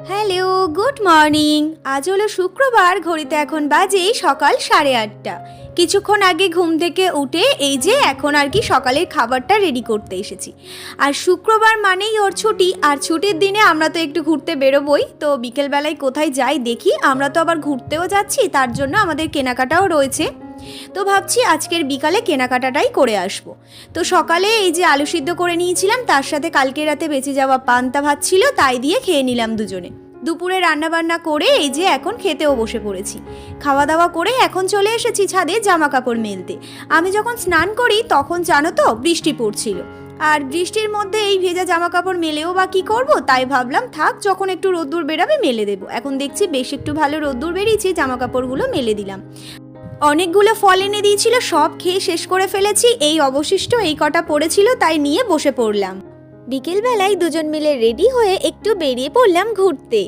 Hello, good morning. আজ হলো শুক্রবার, ঘড়িতে এখন বাজে সকাল 8:30। কিছুক্ষণ আগে ঘুম থেকে উঠে এই যে এখন আর কি সকালের খাবারটা রেডি করতে এসেছি। আর শুক্রবার মানেই ওর ছুটি, আর ছুটির দিনে আমরা তো একটু ঘুরতে বেরোবই। তো বিকেলবেলায় কোথায় যাই দেখি, আমরা তো আবার ঘুরতেও যাচ্ছি, তার জন্য আমাদের কেনাকাটাও রয়েছে। তো ভাবছি আজকের বিকালে কেনাকাটাটাই করে আসব। তো সকালে এই যে আলু সিদ্ধ করে নিয়েছিলাম, তার সাথে কালকে রাতে বেঁচে যাওয়া পান্তা ভাত ছিল, তাই দিয়ে খেয়ে নিলাম দুজনে। দুপুরে রান্নাবান্না করে এই যে এখন খেতেও বসে পড়েছি। খাওয়া দাওয়া করে এখন চলে এসেছি ছাদে জামা কাপড় মেলতে। আমি যখন স্নান করি তখন জানো তো বৃষ্টি পড়ছিল, আর বৃষ্টির মধ্যে এই ভেজা জামা কাপড় মেলেও বা কী করবো, তাই ভাবলাম থাক, যখন একটু রোদ্দুর বেরাবে মেলে দেবো। এখন দেখছি বেশ একটু ভালো রোদ্দুর বেরিয়েছে, জামা কাপড়গুলো মেলে দিলাম। অনেকগুলো ফল এনে দিয়েছিল, সব খেয়ে শেষ করে ফেলেছি। এই অবশিষ্ট এই কটা পড়েছিল, তাই নিয়ে বসে পড়লাম। বিকেলবেলায় দুজন মিলে রেডি হয়ে একটু বেরিয়ে পড়লাম ঘুরতে।